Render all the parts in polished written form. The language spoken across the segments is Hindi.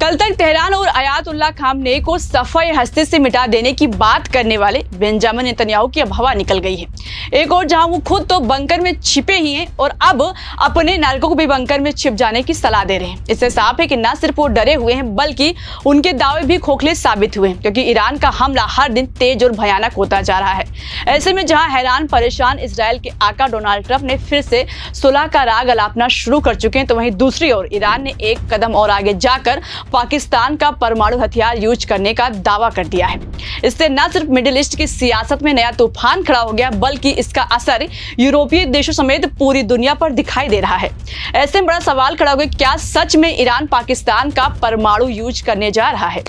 कल तक तेहरान और आयतुल्लाह खामनेई को सफाई हस्ती से मिटा देने की बात करने वाले बेंजामिन नेतन्याहू की अब हवा निकल गई है। एक और जहां वो खुद तो बंकर में छिपे ही हैं और अब अपने नागरिकों को भी बंकर में छिप जाने की सलाह दे रहे हैं। इससे साफ है कि न सिर्फ वो डरे हुए हैं बल्कि उनके दावे भी खोखले साबित हुए हैं, क्योंकि ईरान का हमला हर दिन तेज और भयानक होता जा रहा है। ऐसे में जहां हैरान परेशान इजरायल के आका डोनाल्ड ट्रंप ने फिर से सुलह का राग अलापना शुरू कर चुके हैं, तो वहीं दूसरी ओर ईरान ने एक कदम और आगे जाकर पाकिस्तान का परमाणु हथियार यूज करने का दावा कर दिया है। इससे न सिर्फ मिडिल ईस्ट की सियासत में नया तूफान खड़ा हो गया, बल्कि इसका असर यूरोपीय देशों समेत पूरी दुनिया पर दिखाई दे रहा है। ऐसे में बड़ा सवाल खड़ा हो गया, क्या सच में ईरान पाकिस्तान का परमाणु यूज करने जा रहा है?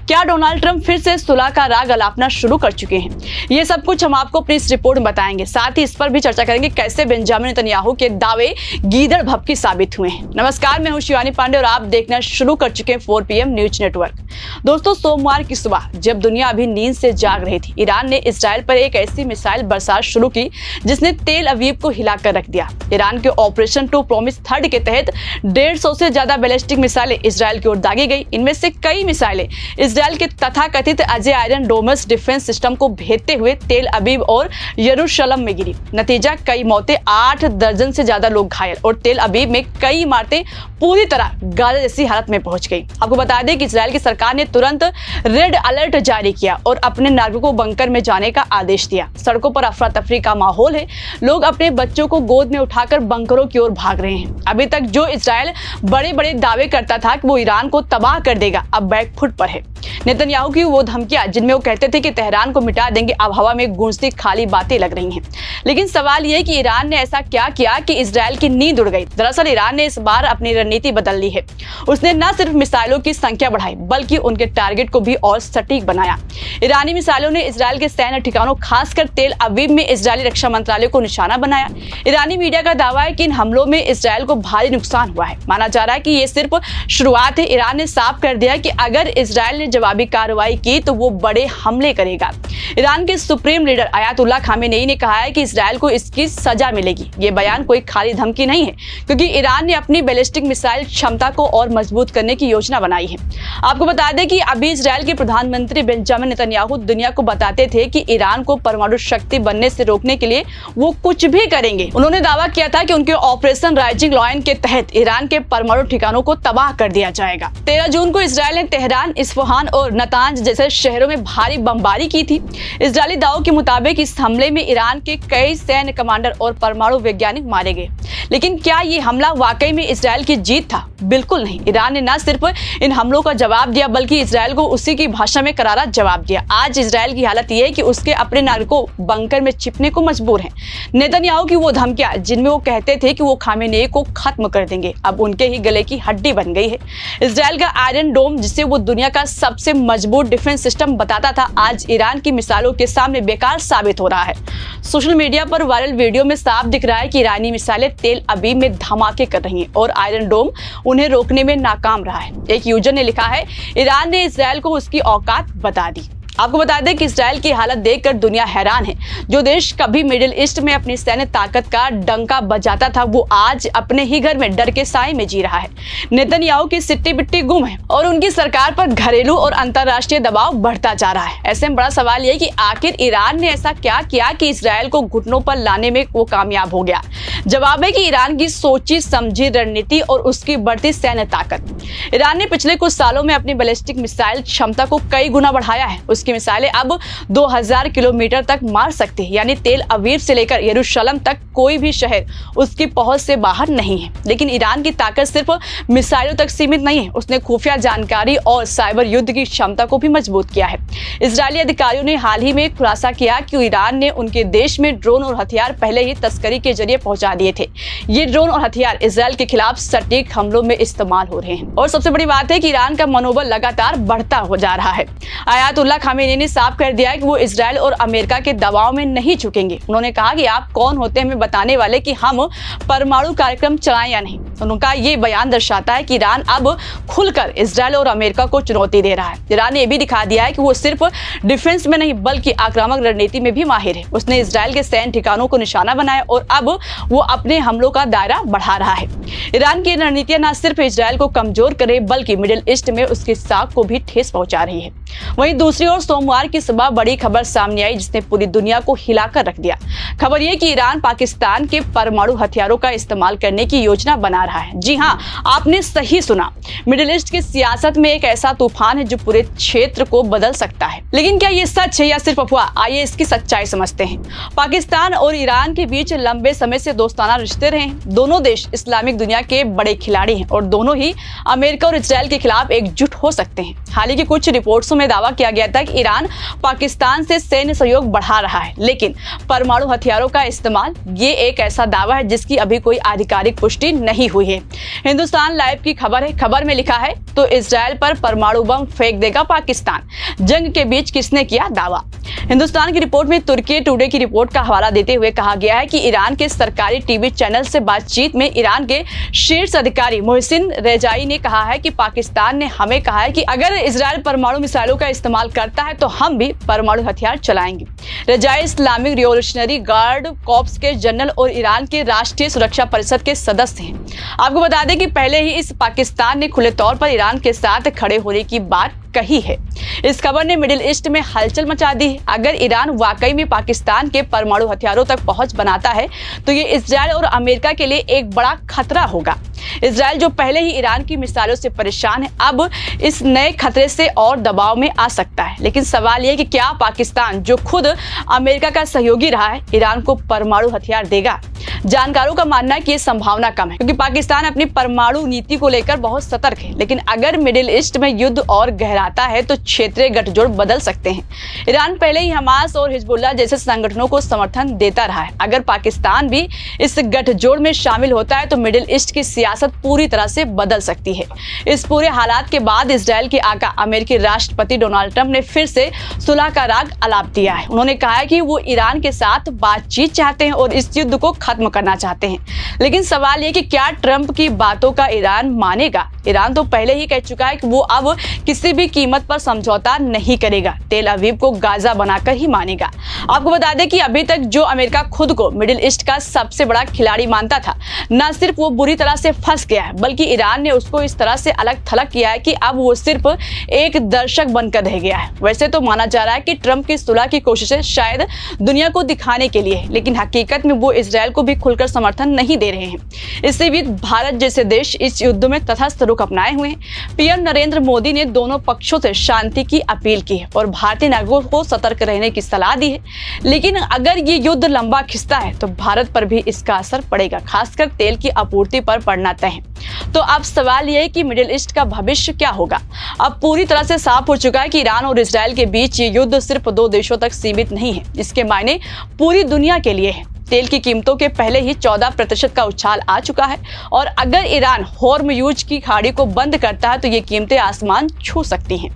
क्या डोनाल्ड ट्रंप फिर से सुलह का राग अलापना शुरू कर चुके हैं? ये सब कुछ हम आपको अपनी इस रिपोर्ट में बताएंगे। साथ ही इस पर भी चर्चा करेंगे कैसे बेंजामिन नेतन्याहू के दावे गीदड़ भभकी साबित हुए हैं। नमस्कार, मैं हूं शिवानी पांडे और आप देखना शुरू कर चुके हैं 4 PM न्यूज नेटवर्क। दोस्तों, सोमवार की सुबह जब दुनिया अभी नींद से जाग रही थी, ईरान ने इजरायल पर एक ऐसी मिसाइल बरसात शुरू की जिसने तेल अवीव को हिलाकर रख दिया। ईरान के ऑपरेशन टू प्रॉमिस थर्ड के तहत 150 से ज्यादा बैलिस्टिक मिसाइलें इजरायल की ओर दागी गई। इनमें से कई मिसाइलें इजरायल के तथाकथित Ajay iron Domus defence system को भेदते हुए तेल अवीव और यरूशलेम में गिरी। नतीजा कई मौतें, 8 दर्जन से ज्यादा लोग घायल और तेल अवीव में कई इमारतें पूरी तरह गाजा जैसी हालत में पहुंच गई। आपको बता दें कि इजरायल की सरकार ने तुरंत रेड अलर्ट जारी किया और अपने नागरिकों को बंकर में जाने का आदेश दिया। सड़कों पर अफरा तफरी का माहौल है, लोग अपने बच्चों को गोद में उठाकर बंकरों की ओर भाग रहे हैं। अभी तक जो इजरायल बड़े बड़े दावे करता था कि वो ईरान को तबाह कर देगा, अब बैकफुट पर है। नेतन्याहू की वो धमकियां जिनमें वो कहते थे कि तेहरान को मिटा देंगे, अब हवा में गूंजती खाली बातें लग रही हैं। लेकिन सवाल ये है कि ईरान ने ऐसा क्या किया कि इजरायल की नींद उड़ गई? दरअसल ईरान ने इस बार अपनी रणनीति बदल ली है। उसने न सिर्फ मिसाइलों की संख्या बढ़ाई बल्कि उनके टारगेट को भी और सटीक बनाया। ईरानी मिसाइलों ने इजरायल के सैन्य ठिकानों, खासकर तेल अवीव में इजरायली रक्षा मंत्रालय को निशाना बनाया। ईरानी मीडिया का दावा है कि इन हमलों में इजरायल को भारी नुकसान हुआ है। माना जा रहा है कि ये सिर्फ शुरुआत है। ईरान ने साफ कर दिया कि अगर इजरायल ने जवाबी कार्रवाई की तो वो बड़े हमले करेगा। ईरान के सुप्रीम लीडर आयतुल्लाह खामेनेई ने कहा है कि इजरायल को इसकी सजा मिलेगी। ये बयान कोई खाली धमकी नहीं है, क्योंकि ईरान ने अपनी बैलिस्टिक मिसाइल क्षमता को और मजबूत करने की योजना बनाई है। आपको बता दें कि अभी इजरायल के प्रधानमंत्री बेंजामिन नेतन्याहू दुनिया को बताते थे कि ईरान को परमाणु शक्ति बनने से रोकने के लिए वो कुछ भी करेंगे। उन्होंने दावा किया था कि उनके ऑपरेशन राइजिंग लॉयन के तहत ईरान के परमाणु ठिकानों को तबाह कर दिया जाएगा। 13 जून को इजरायल ने तेहरान, इस्फहान और नतांज जैसे शहरों में भारी बमबारी की थी। इजरायली दावों के मुताबिक इस हमले में ईरान के कई सैन्य कमांडर और परमाणु वैज्ञानिक मारे गए। लेकिन क्या ये हमला वाकई में इजरायल की जीत था? बिल्कुल नहीं। ईरान ने न सिर्फ इन हमलों का जवाब दिया बल्कि इजरायल को उसी की भाषा में करारा जवाब दिया। आज इजरायल की हालत यह है कि उसके अपने नागरिकों बंकर में छिपने को मजबूर हैं। नेतन्याहू की वो धमकियां जिनमें वो कहते थे कि वो खामेनेई को खत्म कर देंगे, अब उनके ही गले की हड्डी बन गई है। इजरायल का आयरन डोम, जिसे वो दुनिया का सबसे मजबूत डिफेंस सिस्टम बताता था, आज ईरान की मिसाइलों के सामने बेकार साबित हो रहा है। सोशल मीडिया पर वायरल वीडियो में साफ दिख रहा है कि ईरानी मिसाइलें तेल अवीव में धमाके कर रही हैं और आयरन डोम उन्हें रोकने में नाकाम रहा है। एक यूजर ने लिखा है, ईरान ने इजरायल को उसकी औकात बता दी। आपको बता दें कि इजरायल की हालत देखकर दुनिया हैरान है। जो देश कभी मिडिल ईस्ट में अपनी सैन्य ताकत का डंका बजाता था, वो आज अपने ही घर में डर के साए में जी रहा है। नेतन्याहू की सिट्टी बिट्टी गुम है और उनकी सरकार पर घरेलू और अंतर्राष्ट्रीय दबाव बढ़ता जा रहा है। ऐसे में बड़ा सवाल यह कि आखिर ईरान ने ऐसा क्या किया कि इजरायल को घुटनों पर लाने में वो कामयाब हो गया? जवाब है कि ईरान की सोची समझी रणनीति और उसकी बढ़ती सैन्य ताकत। ईरान ने पिछले कुछ सालों में अपनी बैलिस्टिक मिसाइल क्षमता को कई गुना बढ़ाया है। उसकी मिसाइलें अब 2000 किलोमीटर तक मार सकती है, यानी तेल अवीव से लेकर यरूशलेम तक कोई भी शहर उसकी पहुंच से बाहर नहीं है। लेकिन ईरान की ताकत सिर्फ मिसाइलों तक सीमित नहीं है, उसने खुफिया जानकारी और साइबर युद्ध की क्षमता को भी मजबूत किया है। इजरायली अधिकारियों ने हाल ही में खुलासा किया कि ईरान ने उनके देश में ड्रोन और हथियार पहले ही तस्करी के जरिए पहुंचा दिए थे। ये ड्रोन और हथियार इजरायल के खिलाफ सटीक हमलों में इस्तेमाल हो रहे हैं। और सबसे बड़ी बात है कि ईरान का मनोबल लगातार बढ़ता हो जा रहा है। आयतुल्लाह खामेनी ने साफ कर दिया है कि वो इजराइल और अमेरिका के दबाव में नहीं झुकेंगे। उन्होंने कहा कि आप कौन होते हैं हमें बताने वाले कि हम परमाणु कार्यक्रम चलाएं या नहीं। उनका ये बयान दर्शाता है कि ईरान अब खुलकर इजराइल और अमेरिका को चुनौती दे रहा है। ईरान ने यह भी दिखा दिया है कि वो सिर्फ डिफेंस में नहीं बल्कि आक्रामक रणनीति में भी माहिर है। उसने इजराइल के सैन्य ठिकानों को निशाना बनाया और अब वो अपने हमलों का दायरा बढ़ा रहा है। ईरान की रणनीतियां न सिर्फ इजराइल को कमजोर करे बल्कि मिडिल ईस्ट में उसकी साख को भी ठेस पहुंचा रही है। वहीं दूसरी ओर सोमवार की सुबह बड़ी खबर सामने आई जिसने पूरी दुनिया को हिलाकर रख दिया। खबर यह कि ईरान पाकिस्तान के परमाणु हथियारों का इस्तेमाल करने की योजना बना रहा है। जी हां, आपने सही सुना। मिडिल ईस्ट की सियासत में एक ऐसा तूफान है जो पूरे क्षेत्र को बदल सकता है। लेकिन क्या ये सच है या सिर्फ अफवाह? आइए इसकी सच्चाई समझते हैं। पाकिस्तान और ईरान के बीच लंबे समय से दोस्ताना रिश्ते रहे हैं। दोनों देश इस्लामिक दुनिया के बड़े खिलाड़ी हैं और दोनों ही अमेरिका और इजराइल के खिलाफ एकजुट हो सकते हैं। हाल ही की कुछ रिपोर्ट्स में दावा किया गया था कि ईरान पाकिस्तान से सैन्य सहयोग बढ़ा रहा है, लेकिन परमाणु हथियारों का इस्तेमाल ये एक ऐसा दावा है जिसकी अभी कोई आधिकारिक पुष्टि नहीं हुई है। हिंदुस्तान लाइव की खबर है। खबर में लिखा है तो इजराइल पर परमाणु बम फेंक देगा पाकिस्तान, जंग के बीच किसने किया दावा। हिंदुस्तान की रिपोर्ट में तुर्की टुडे की रिपोर्ट का हवाला देते हुए कहा गया है कि ईरान के सरकारी टीवी चैनल से बातचीत में ईरान के शीर्ष अधिकारी मोहसिन रेजाई ने कहा है कि पाकिस्तान ने हमें कहा है कि अगर इजराइल परमाणु मिसाइलों का इस्तेमाल करता है तो हम भी परमाणु हथियार चलाएंगे। Rezaei Islamic revolutionary guard corps के जनरल और ईरान के राष्ट्रीय सुरक्षा परिषद के सदस्य हैं। आपको बता दें कि पहले ही इस पाकिस्तान ने खुले तौर पर ईरान के साथ खड़े होने की बात कही है। इस खबर ने मिडिल ईस्ट में हलचल मचा दी है। अगर ईरान वाकई में पाकिस्तान के परमाणु हथियारों तक पहुंच बनाता है तो ये इजराइल और अमेरिका के लिए एक बड़ा खतरा होगा। इजराइल जो पहले ही ईरान की मिसाइलों से परेशान है, अब इस नए खतरे से और दबाव में आ सकता है। लेकिन सवाल यह कि क्या पाकिस्तान जो खुद अमेरिका का सहयोगी रहा है ईरान को परमाणु हथियार देगा? जानकारों का मानना है कि यह संभावना कम है क्योंकि पाकिस्तान अपनी परमाणु नीति को लेकर बहुत सतर्क है। लेकिन अगर मिडिल ईस्ट में युद्ध और गहराता है तो क्षेत्रीय गठजोड़ बदल सकते हैं। ईरान पहले ही हमास और हिजबुल्लाह जैसे संगठनों को समर्थन देता रहा है। अगर पाकिस्तान भी इस गठजोड़ में शामिल होता है तो मिडिल ईस्ट की सियासत पूरी तरह से बदल सकती है। इस पूरे हालात के बाद इजराइल के आका अमेरिकी राष्ट्रपति डोनाल्ड ट्रंप ने फिर से सुलह का राग अलाप दिया है। उन्होंने कहा है कि वो ईरान के साथ बातचीत चाहते हैं और इस युद्ध को खत्म करना चाहते हैं। लेकिन सवाल यह कि क्या ट्रंप की बातों का ईरान मानेगा? ईरान तो पहले ही कह चुका है कि वो अब किसी भी कीमत पर समझौता नहीं करेगा। तेल अवीव को गाजा बनाकर ही मानेगा। आपको बता दें कि अभी तक जो अमेरिका खुद को मिडिल ईस्ट का सबसे बड़ा खिलाड़ी मानता था, न सिर्फ वो बुरी तरह से फंस गया है बल्कि ईरान ने उसको इस तरह से अलग थलग किया है कि अब वो सिर्फ एक दर्शक बनकर रह गया है। वैसे तो माना जा रहा है कि ट्रंप की सुलह की कोशिशें शायद दुनिया को दिखाने के लिए है, लेकिन हकीकत में वो इजराइल को भी खुलकर समर्थन नहीं दे रहे हैं। इससे भी भारत जैसे देश इस युद्ध में तटस्थ रुख अपनाए हुए हैं। पीएम नरेंद्र मोदी ने दोनों पक्षों से शांति की अपील की है और भारतीय नागरिकों को सतर्क रहने की सलाह दी है। लेकिन अगर ये युद्ध लंबा खिंचता है तो भारत पर भी इसका असर पड़ेगा, खासकर तेल की आपूर्ति पर पड़ना तय है। तो अब सवाल यह है कि मिडिल ईस्ट का भविष्य क्या होगा? अब पूरी तरह से साफ हो चुका है कि ईरान और इजराइल के बीच ये युद्ध सिर्फ दो देशों तक सीमित नहीं है, इसके मायने पूरी दुनिया के लिए है। तेल की कीमतों के पहले ही 14% का उछाल आ चुका है और अगर ईरान होर्मुज़ की खाड़ी को बंद करता है तो ये कीमतें आसमान छू सकती हैं।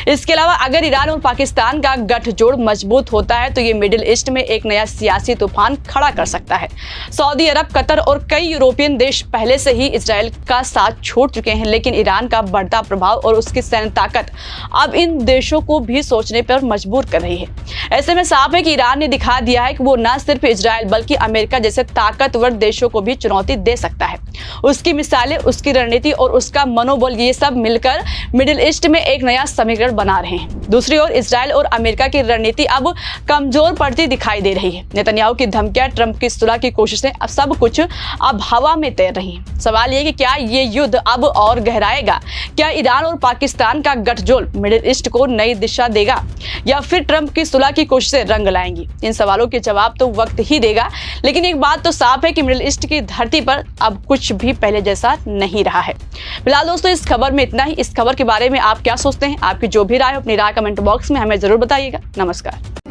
इसके अलावा अगर ईरान और पाकिस्तान का गठजोड़ मजबूत होता है तो ये मिडिल ईस्ट में एक नया सियासी तूफान खड़ा कर सकता है। सऊदी अरब, कतर और कई यूरोपियन देश पहले से ही इजराइल का साथ छोड़ चुके हैं, लेकिन ईरान का बढ़ता प्रभाव और उसकी सैन्य ताकत अब इन देशों को भी सोचने पर मजबूर कर रही है। ऐसे में साफ है कि ईरान ने दिखा दिया है कि वो न सिर्फ इजराइल बल्कि अमेरिका जैसे ताकतवर देशों को भी चुनौती दे सकता है। उसकी मिसाइलें, उसकी रणनीति और उसका मनोबल, ये सब मिलकर मिडिल ईस्ट में एक नया समीकरण बना रहे हैं। दूसरी ओर इजराइल और अमेरिका की रणनीति अब कमजोर पड़ती दिखाई दे रही है। नेतन्याहू की धमकियां, ट्रंप की सुलह की कोशिशें, अब सब कुछ अब हवा में तैर रही है। सवाल ये कि क्या ये युद्ध अब और गहराएगा? क्या ईरान और पाकिस्तान का गठजोड़ मिडिल ईस्ट को नई दिशा देगा या फिर ट्रंप की सुलह की कोशिशें रंग लाएंगी? इन सवालों के जवाब तो वक्त ही देगा, लेकिन एक बात तो साफ है कि मिडिल ईस्ट की धरती पर अब कुछ भी पहले जैसा नहीं रहा है। फिलहाल दोस्तों इस खबर में इतना ही। इस खबर के बारे में आप क्या सोचते हैं? आपकी जो भी राय हो अपनी राय कमेंट बॉक्स में हमें जरूर बताइएगा। नमस्कार।